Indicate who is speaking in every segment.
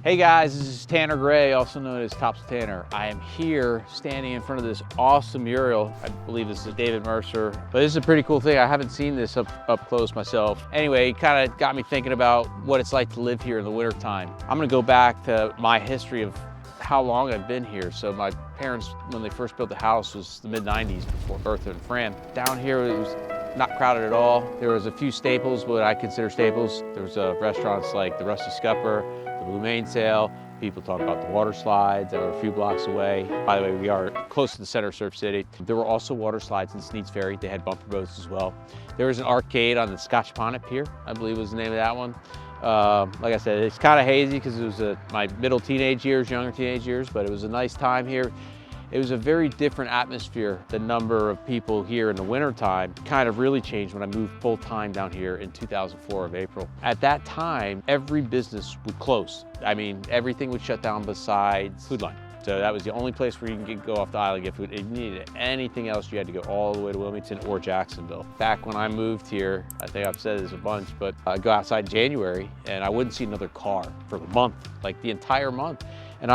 Speaker 1: Hey guys, this is Tanner Gray, also known as Topsail Tanner. I am here standing in front of this awesome mural. I believe this is David Mercer, but this is a pretty cool thing. I haven't seen this up close myself. Anyway, it kind of got me thinking about what it's like to live here in the winter time. I'm gonna go back to my history of how long I've been here. So my parents, when they first built the house, was the mid-90s before Bertha and Fran. Down here, it was not crowded at all. There was a few staples, what I consider staples. There was restaurants like the Rusty Scupper, the Blue Mainsail. People talk about the water slides that were a few blocks away. By the way, we are close to the center of Surf City. There were also water slides in Sneed's Ferry. They had bumper boats as well. There was an arcade on the Scotch Bonnet Pier, I believe was the name of that one. Like I said, it's kind of hazy because it was my middle teenage years, younger teenage years, but it was a nice time here. It was a very different atmosphere. The number of people here in the wintertime kind of really changed when I moved full-time down here in 2004 of April. At that time, every business would close. I mean, everything would shut down besides Food Line. So that was the only place where you could go off the island and get food. If you needed anything else, you had to go all the way to Wilmington or Jacksonville. Back when I moved here, I think I've said this a bunch, but I'd go outside in January and I wouldn't see another car for a month, like the entire month. And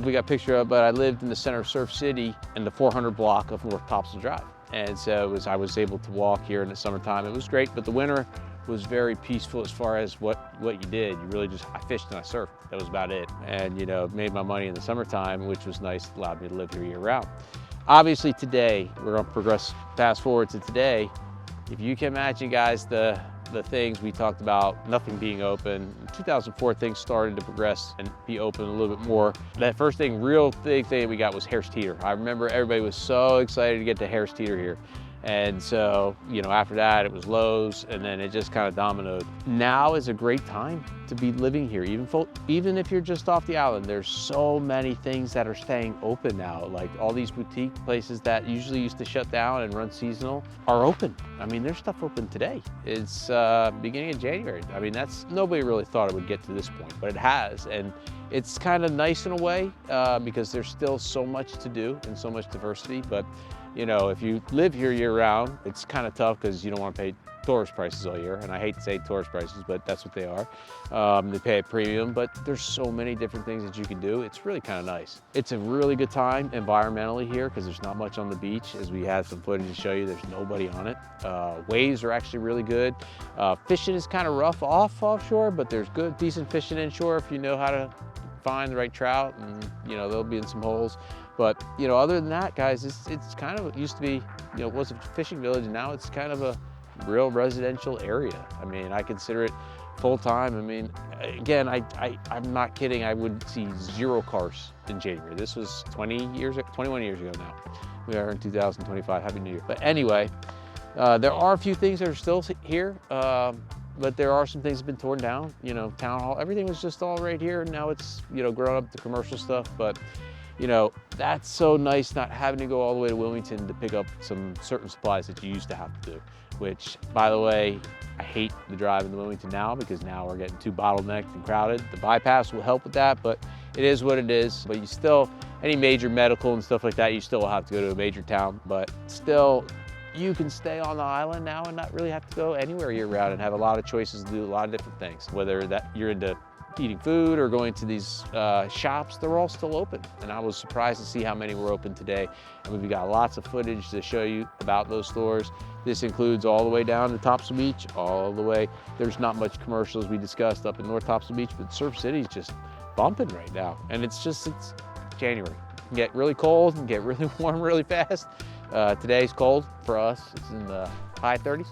Speaker 1: we got a picture of it, but I lived in the center of Surf City in the 400 block of North Topsail Drive. And so I was able to walk here in the summertime. It was great, but the winter was very peaceful as far as what you did. You really I fished and I surfed. That was about it. And made my money in the summertime, which was nice, allowed me to live here year round. Obviously today, we're gonna fast forward to today. If you can imagine, guys, the things we talked about, nothing being open. In 2004, things started to progress and be open a little bit more. That first real big thing we got was Harris Teeter. I remember everybody was so excited to get to Harris Teeter here. And so, after that, it was Lowe's, and then it just kind of dominoed. Now is a great time to be living here, even if you're just off the island. There's so many things that are staying open now, like all these boutique places that usually used to shut down and run seasonal are open. I mean, there's stuff open today. It's beginning of January. I mean, nobody really thought it would get to this point, but it has. And it's kind of nice in a way because there's still so much to do and so much diversity. But if you live here year round, it's kind of tough because you don't want to pay tourist prices all year. And I hate to say tourist prices, but that's what they are. They pay a premium, but there's so many different things that you can do. It's really kind of nice. It's a really good time environmentally here because there's not much on the beach. As we had some footage to show you, there's nobody on it. Waves are actually really good. Fishing is kind of rough offshore, but there's good, decent fishing inshore if you know how to find the right trout, and they'll be in some holes. But other than that, guys, it's kind of, it used to be, it was a fishing village, and now it's kind of a real residential area. I mean, I consider it full-time. I mean, again, I'm not kidding. I would see 0 cars in January. This was 21 years ago now. We are in 2025. Happy New Year. But anyway, there are a few things that are still here. But there are some things that have been torn down. Town hall, everything was just all right here. Now it's, grown up to commercial stuff. But, that's so nice not having to go all the way to Wilmington to pick up some certain supplies that you used to have to do. Which, by the way, I hate the drive into Wilmington now because now we're getting too bottlenecked and crowded. The bypass will help with that, but it is what it is. But you still, any major medical and stuff like that, you still will have to go to a major town. But still, you can stay on the island now and not really have to go anywhere year round and have a lot of choices to do a lot of different things. Whether that you're into eating food or going to these shops, they're all still open. And I was surprised to see how many were open today. And we've got lots of footage to show you about those stores. This includes all the way down to Topsail Beach, all the way. There's not much commercial, as we discussed, up in North Topsail Beach, but Surf City's just bumping right now. And it's January. It can get really cold and get really warm really fast. Today's cold for us. It's in the high 30s.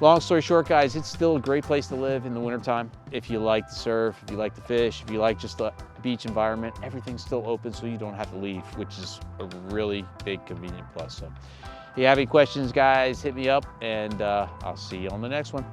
Speaker 1: Long story short, guys, it's still a great place to live in the wintertime. If you like to surf, if you like to fish, if you like just the beach environment, everything's still open so you don't have to leave, which is a really big convenient plus. So if you have any questions, guys, hit me up, and I'll see you on the next one.